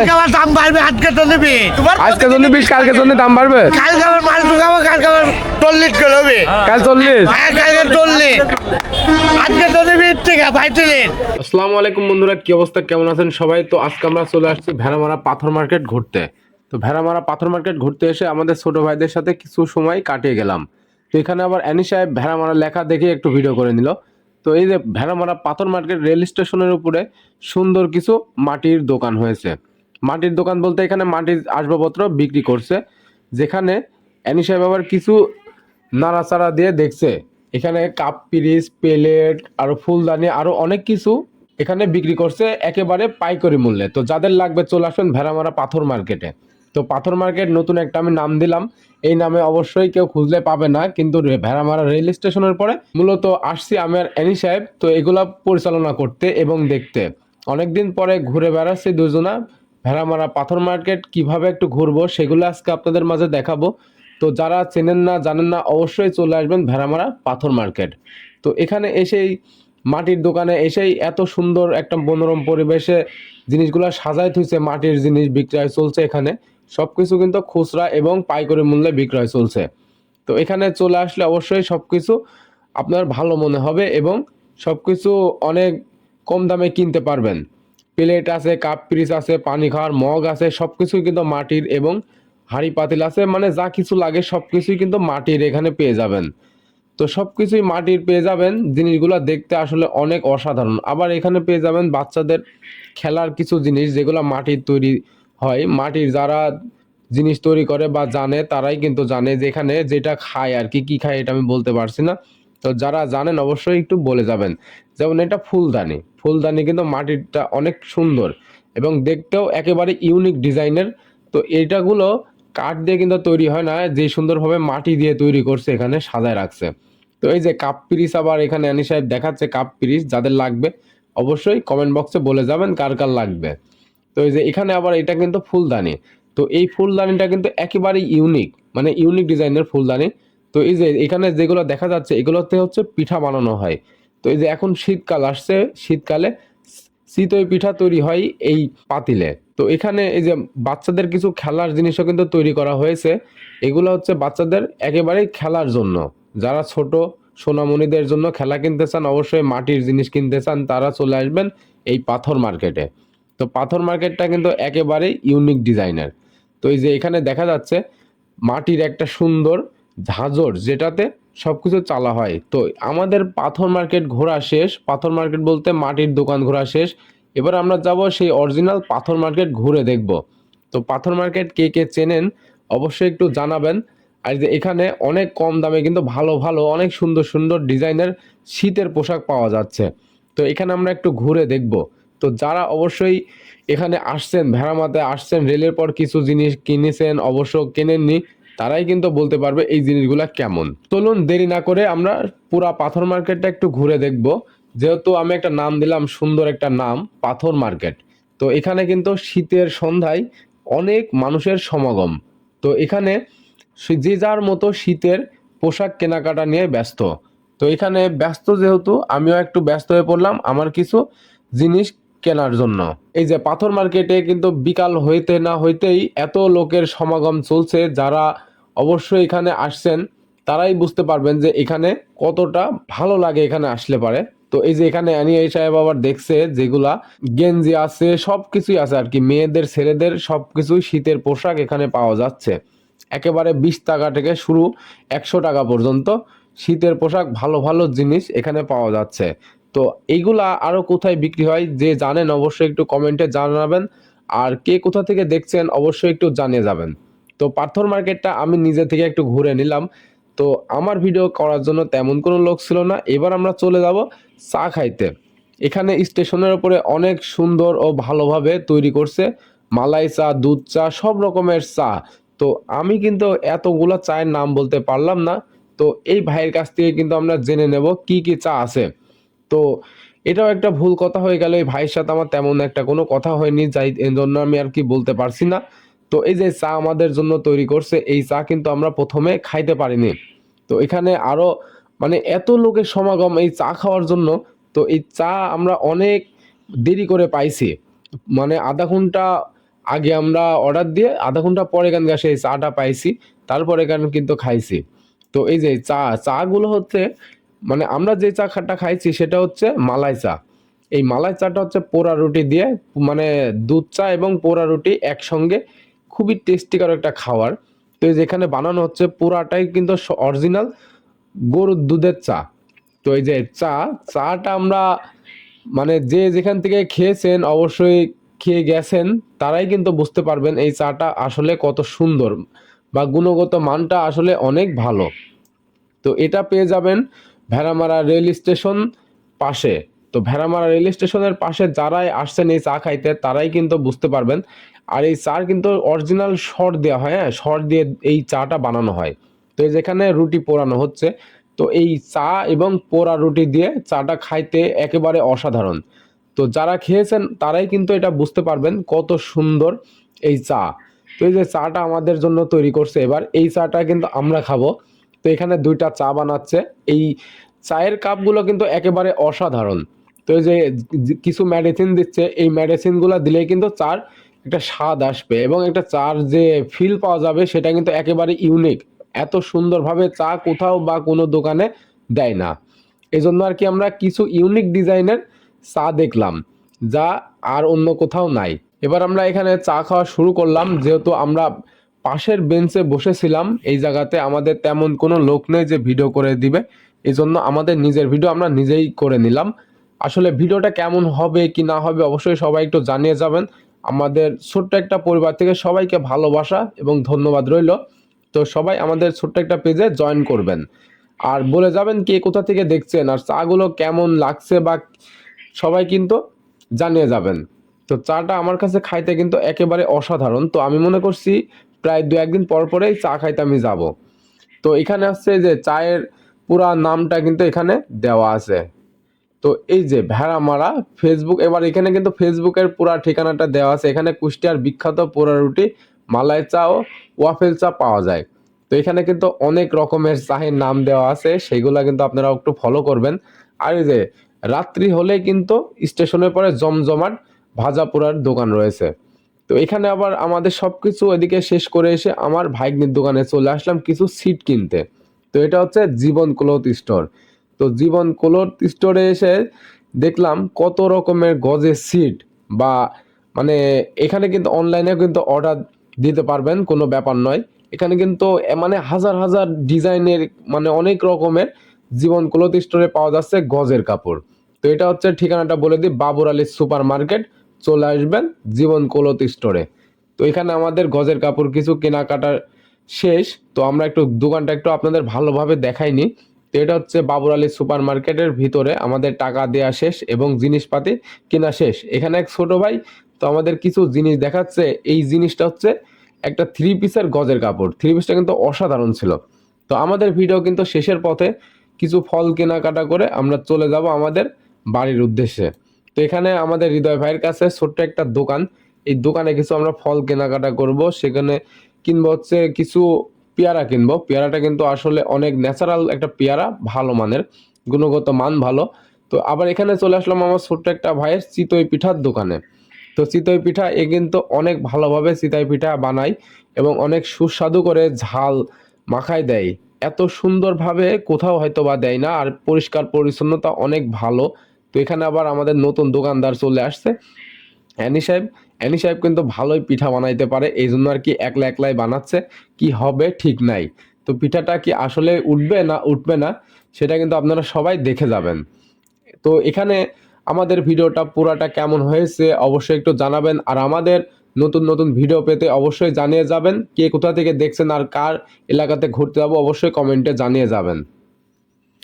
কালকে আবার দাম বাড়বে, আজকে তো নিবি, আজকে জন্য 20, কালকে জন্য দাম বাড়বে। কালকে আবার মাল ঢুকাবো, কালকে আবার 40 করে হবে, কাল 40। কালকে 40, আজকে তো নিবি টাকা 35। আসসালামু আলাইকুম বন্ধুরা, কি অবস্থা, কেমন আছেন সবাই? তো আজকে আমরা চলে আসছি ভেড়ামারা পাথর মার্কেট ঘুরতে। তো ভেড়ামারা পাথর মার্কেট ঘুরতে এসে আমাদের ছোট ভাইদের সাথে কিছু সময় কাটিয়ে গেলাম। তো এখানে আবার অ্যানি সাহেব ভেড়ামারা লেখা দেখে একটু ভিডিও করে নিল। তো এই যে ভেড়ামারা পাথর মার্কেট রেল স্টেশনের উপরে সুন্দর কিছু মাটির দোকান হয়েছে। মাটির দোকান বলতে এখানে মাটির আসবাবপত্র বিক্রি করছে, যেখানে অ্যানি সাহেব আবার কিছু নাড়াচাড়া দিয়ে দেখছে। এখানে কাপ পিরিচ, প্লেট, আরো ফুলদানি, আরো অনেক কিছু এখানে বিক্রি করছে একেবারে পাইকারি মূল্যে। তো যাদের লাগবে চলে আসবেন ভেড়ামারা পাথর মার্কেটে। তো পাথর মার্কেট নতুন একটা আমি নাম দিলাম, এই নামে অবশ্যই কেউ খুঁজলে পাবে না, কিন্তু ভেড়ামারা রেল স্টেশনের পরে মূলত আসছি আমি আর অ্যানি সাহেব তো এগুলা পরিচালনা করতে এবং দেখতে। অনেকদিন পরে ঘুরে বেড়াচ্ছি দুজনা ভেড়ামারা পাথর মার্কেট, কিভাবে একটু ঘুরবো সেগুলো আজকে আপনাদের মাঝে দেখাবো। তো যারা চেনেন না জানেন না অবশ্যই চলে আসবেন ভেড়ামারা পাথর মার্কেট। তো এখানে এসেই মাটির দোকানে এসেই এত সুন্দর একটা মনোরম পরিবেশে জিনিসগুলো সাজায় থুইছে, মাটির জিনিস বিক্রয় চলছে এখানে। সবকিছু কিন্তু খুচরা এবং পাইকারি মূল্যে বিক্রয় চলছে। তো এখানে চলে আসলে অবশ্যই সবকিছু আপনার ভালো মনে হবে এবং সবকিছু অনেক কম দামে কিনতে পারবেন। প্লেট আছে, কাপ পিরিচ আছে, পানি খাওয়ার মগ আছে, সবকিছুই কিন্তু মাটির এবং হাঁড়ি পাতিল আছে, মানে যা কিছু লাগে সবকিছুই কিন্তু মাটির এখানে পেয়ে যাবেন। তো সবকিছুই মাটির পেয়ে যাবেন, জিনিসগুলো দেখতে আসলে অনেক অসাধারণ। আবার এখানে পেয়ে যাবেন বাচ্চাদের খেলার কিছু জিনিস যেগুলো মাটির তৈরি হয়। মাটির যারা জিনিস তৈরি করে বা জানে তারাই কিন্তু জানে যে এখানে যেটা খায় আর কি, কি খায় এটা আমি বলতে পারছি না। তো যারা জানেন অবশ্যই একটু বলে যাবেন। যেমন এটা ফুলদানি, ফুলদানি কিন্তু মাটিরটা অনেক সুন্দর এবং দেখতেও একেবারে ইউনিক ডিজাইনের। তো এইটাগুলো কাঠ দিয়ে কিন্তু তৈরি হয় না, যে সুন্দরভাবে মাটি দিয়ে তৈরি করছে এখানে সাজায় রাখছে। তো এই যে কাপ পিরিচ আবার এখানে আনি সাহেব দেখাচ্ছে কাপ পিরিচ, যাদের লাগবে অবশ্যই কমেন্ট বক্সে বলে যাবেন কার কার লাগবে। তো এই যে এখানে আবার এটা কিন্তু ফুলদানি। তো এই ফুলদানিটা কিন্তু একেবারে ইউনিক, মানে ইউনিক ডিজাইনের ফুলদানি। তো এই যে এখানে যেগুলো দেখা যাচ্ছে এগুলোতে হচ্ছে পিঠা বানানো হয়। তো এই যে এখন শীতকাল আসছে, শীতকালে চিতই পিঠা তৈরি হয় এই পাতিলে। তো এখানে এই যে বাচ্চাদের কিছু খেলার জিনিসও কিন্তু তৈরি করা হয়েছে। এগুলো হচ্ছে বাচ্চাদের একেবারেই খেলার জন্য, যারা ছোট সোনামণিদের জন্য খেলা কিনতে চান, অবশ্যই মাটির জিনিস কিনতে চান, তারা চলে আসবেন এই পাথর মার্কেটে। তো পাথর মার্কেটটা কিন্তু একেবারেই ইউনিক ডিজাইনের। তো এই যে এখানে দেখা যাচ্ছে মাটির একটা সুন্দর ঝাঁঝর, যেটাতে সবকিছু চালা হয়। তো আমাদের পাথর মার্কেট ঘোরা শেষ, পাথর মার্কেট বলতে মাটির দোকান ঘোরা শেষ। এবার আমরা যাব সেই অরিজিনাল পাথর মার্কেট ঘুরে দেখব। তো পাথর মার্কেট কে কে চেনেন অবশ্যই একটু জানাবেন। আর যে এখানে অনেক কম দামে কিন্তু ভালো ভালো অনেক সুন্দর সুন্দর ডিজাইনের শীতের পোশাক পাওয়া যাচ্ছে। তো এখানে আমরা একটু ঘুরে দেখব। তো যারা অবশ্যই এখানে আসছেন, ভেড়ামাতে আসছেন, রেলের পর কিছু জিনিস কিনেছেন, অবশ্য কেনেননি, তারাই কিন্তু বলতে পারবে এই জিনিসগুলা কেমন। চলুন দেরি না করে আমরা পুরা পাথর মার্কেটটা একটু ঘুরে দেখব। যেহেতু আমি একটা নাম দিলাম, সুন্দর একটা নাম, পাথর মার্কেট। তো এখানে কিন্তু শীতের সন্ধ্যায় অনেক মানুষের সমাগম। তো এখানে যে যার মতো শীতের পোশাক কেনাকাটা নিয়ে ব্যস্ত। তো এখানে ব্যস্ত যেহেতু আমিও একটু ব্যস্ত হয়ে পড়লাম আমার কিছু জিনিস কেনার জন্য। এই যে পাথর মার্কেটে কিন্তু বিকাল হইতে না হইতেই এত লোকের সমাগম চলছে। যারা অবশ্যই এখানে আসছেন তারাই বুঝতে পারবেন যে এখানে কতটা ভালো লাগে এখানে আসলে পারে। তো এই যে এখানে আনি এই সাহেব আবার দেখছে যেগুলা গেঞ্জি আছে, সবকিছুই আছে আর কি, মেয়েদের ছেলেদের সবকিছুই শীতের পোশাক এখানে পাওয়া যাচ্ছে। একেবারে 20 টাকা থেকে শুরু 100 টাকা পর্যন্ত শীতের পোশাক, ভালো ভালো জিনিস এখানে পাওয়া যাচ্ছে। তো এইগুলা আরো কোথায় বিক্রি হয় যে জানেন অবশ্যই একটু কমেন্টে জানাবেন। আর কে কোথা থেকে দেখছেন অবশ্যই একটু জানিয়ে যাবেন। তো পাথর মার্কেটটা আমি নিজে থেকে একটু ঘুরে নিলাম। তো আমার ভিডিও করার জন্য তেমন কোনো লোক ছিল না। এবার আমরা চলে যাব চা খাইতে। এখানে স্টেশনের উপরে অনেক সুন্দর ও ভালোভাবে তৈরি করছে মালাই চা, দুধ চা, সব রকমের চা। তো আমি কিন্তু এতগুলা চায়ের নাম বলতে পারলাম না। তো এই ভাইয়ের কাছ থেকে কিন্তু আমরা জেনে নেব কি কি চা আছে। তো এটাও একটা ভুল কথা হয়ে গেল, এই ভাইয়ের সাথে আমার তেমন একটা কোনো কথা হয়নি, যাই এর জন্য আমি আর কি বলতে পারছি না। তো এই যে চা আমাদের জন্য তৈরি করছে, এই চা কিন্তু আমরা প্রথমে খাইতে পারিনি। তো এখানে আরো মানে এত লোকের সমাগম এই চা খাওয়ার জন্য। তো এই চা আমরা অনেক দেরি করে পাইছি, মানে আধা ঘন্টা আগে আমরা অর্ডার দিয়ে আধা ঘন্টা পরে এখান থেকে সেই চাটা পাইছি, তারপরে এখানে কিন্তু খাইছি। তো এই যে চাগুলো হচ্ছে মানে আমরা যে চাটা খাইছি সেটা হচ্ছে মালাই চা। এই মালাই চাটা হচ্ছে পোড়া রুটি দিয়ে, মানে দুধ চা এবং পোড়া রুটি একসঙ্গে, খুবই টেস্টিকর একটা খাবার। তো এই যেখানে বানানো হচ্ছে পুরাটাই কিন্তু অরিজিনাল গরুর দুধের চা। তো এই যে চাটা আমরা মানে যে যেখান থেকে খেয়েছেন অবশ্যই খেয়ে গেছেন তারাই কিন্তু বুঝতে পারবেন এই চাটা আসলে কত সুন্দর বা গুণগত মানটা আসলে অনেক ভালো। তো এটা পেয়ে যাবেন ভেড়ামারা রেল স্টেশন পাশে। তো ভেড়ামারা রেল স্টেশনের পাশে যারাই আসছেন এই চা খাইতে তারাই কিন্তু বুঝতে পারবেন। আর এই চার কিন্তু অরিজিনাল শর্ট দেওয়া হয়, হ্যাঁ, শর্ট দিয়ে এই চাটা বানানো হয়। তো এই যেখানে রুটি পোড়ানো হচ্ছে, তো এই চা এবং পোড়া রুটি দিয়ে চাটা খাইতে একেবারে অসাধারণ। তো যারা খেয়েছেন তারাই কিন্তু এটা বুঝতে পারবেন কত সুন্দর এই চা। তো এই যে চাটা আমাদের জন্য তৈরি করছে, এবার এই চাটা কিন্তু আমরা খাবো। তো এখানে দুইটা চা বানাচ্ছে, এই চায়ের কাপগুলো কিন্তু একেবারে অসাধারণ। তো এই যে কিছু মেডিসিন দিচ্ছে, এই মেডিসিনগুলো দিলেই কিন্তু চার একটা স্বাদ আসবে এবং একটা চার যে ফিল পাওয়া যাবে সেটা কিন্তু একেবারে ইউনিক। এত সুন্দরভাবে চা কোথাও বা কোনো দোকানে দেয় না। এই জন্য আর কি আমরা কিছু ইউনিক ডিজাইনের চা দেখলাম যা আর অন্য কোথাও নাই। এবার আমরা এখানে চা খাওয়া শুরু করলাম, যেহেতু আমরা পাশের বেঞ্চে বসেছিলাম, এই জায়গাতে আমাদের তেমন কোনো লোক নেই যে ভিডিও করে দিবে, এই জন্য আমাদের নিজের ভিডিও আমরা নিজেই করে নিলাম। আসলে ভিডিওটা কেমন হবে কি না হবে অবশ্যই সবাই একটু জানিয়ে যাবেন। আমাদের ছোট্ট একটা পরিবার থেকে সবাইকে ভালোবাসা এবং ধন্যবাদ রইল। তো সবাই আমাদের ছোট্ট একটা পেজে জয়েন করবেন আর বলে যাবেন কে কোথা থেকে দেখছেন আর চাগুলো কেমন লাগছে বা সবাই কিন্তু জানিয়ে যাবেন। তো চাটা আমার কাছে খাইতে কিন্তু একেবারে অসাধারণ। তো আমি মনে করছি প্রায় 2-1 দিন পর পরেই চা খাইতে আমি যাব। তো এখানে হচ্ছে যে চায়ের পুরা নামটা কিন্তু এখানে দেওয়া আছে। তো এই যে ভেড়ামারা ফেসবুক, এবার এখানে কিন্তু ফেসবুকের পুরা ঠিকানাটা দেওয়া আছে। এখানে কুষ্টিয়ার বিখ্যাত পোড়া রুটি, মালাই চা ও ওয়াফেল চা পাওয়া যায়। তো এখানে কিন্তু অনেক রকমের চায়ের নাম দেওয়া আছে, সেইগুলা কিন্তু আপনারা একটু ফলো করবেন। আর এই যে রাত্রি হলে কিন্তু স্টেশনের পরে জমজমাট ভাজা পোড়ার দোকান রয়েছে। তো এখানে আবার আমাদের সবকিছু এদিকে শেষ করে এসে আমার ভাইগনির দোকানে চলে আসলাম কিছু সিট কিনতে। তো এটা হচ্ছে জীবন ক্লথ স্টোর। তো জীবন ক্লথ স্টোরে এসে দেখলাম কত রকমের গজের সিট বা মানে এখানে কিন্তু অনলাইনেও কিন্তু অর্ডার দিতে পারবেন, কোনো ব্যাপার নয়। এখানে কিন্তু মানে হাজার হাজার ডিজাইনের মানে অনেক রকমের জীবন ক্লথ স্টোরে পাওয়া যাচ্ছে গজের কাপড়। তো এটা হচ্ছে ঠিকানাটা বলে দিই, বাবুর আলী সুপার মার্কেট, চলে আসবেন জীবন ক্লথ স্টোরে। তো এখানে আমাদের গজের কাপড় কিছু কেনাকাটার শেষ। তো আমরা একটু দোকানটা একটু আপনাদের ভালোভাবে দেখাইনি। তো এটা হচ্ছে বাবুর আলী সুপার মার্কেটের ভিতরে আমাদের টাকা দেওয়া শেষ এবং জিনিসপাতি কেনা শেষ। এখানে এক ছোট ভাই তো আমাদের কিছু জিনিস দেখাচ্ছে। এই জিনিসটা হচ্ছে একটা 3 পিসের গজের কাপড়, 3 পিসটা কিন্তু অসাধারণ ছিল। তো আমাদের ভিডিও কিন্তু শেষের পথে, কিছু ফল কেনাকাটা করে আমরা চলে যাব আমাদের বাড়ির উদ্দেশ্যে। তো এখানে আমাদের হৃদয় ভাইয়ের কাছে ছোট্ট একটা দোকান, এই দোকানে কিছু আমরা ফল কেনাকাটা করব। সেখানে কিনবো হচ্ছে কিছু পেয়ারা কিনবো। পেয়ারাটা কিন্তু আসলে অনেক ন্যাচারাল একটা পেয়ারা, ভালো মানের, গুণগত মান ভালো। তো আবার এখানে চলে আসলাম আমার ছোট্ট একটা ভাইয়ের চিতই পিঠার দোকানে। তো চিতই পিঠা এ কিন্তু অনেক ভালোভাবে চিতই পিঠা বানায় এবং অনেক সুস্বাদু করে ঝাল মাখায় দেয়। এত সুন্দরভাবে কোথাও হয়তো বা দেয় না, আর পরিষ্কার পরিচ্ছন্নতা অনেক ভালো। তো এখানে আবার আমাদের নতুন দোকানদার চলে আসছে, অ্যানি সাহেব। অ্যানি সাহেব কিন্তু ভালোই পিঠা বানাইতে পারে, এই জন্য আর কি একলা একলাই বানাচ্ছে, কি হবে ঠিক নাই। তো পিঠাটা কি আসলে উঠবে না উঠবে না সেটা কিন্তু আপনারা সবাই দেখে যাবেন। তো এখানে আমাদের ভিডিওটা পুরাটা কেমন হয়েছে অবশ্যই একটু জানাবেন, আর আমাদের নতুন নতুন ভিডিও পেতে অবশ্যই জানিয়ে যাবেন কে কোথা থেকে দেখছেন আর কার এলাকাতে ঘুরতে যাবো অবশ্যই কমেন্টে জানিয়ে যাবেন।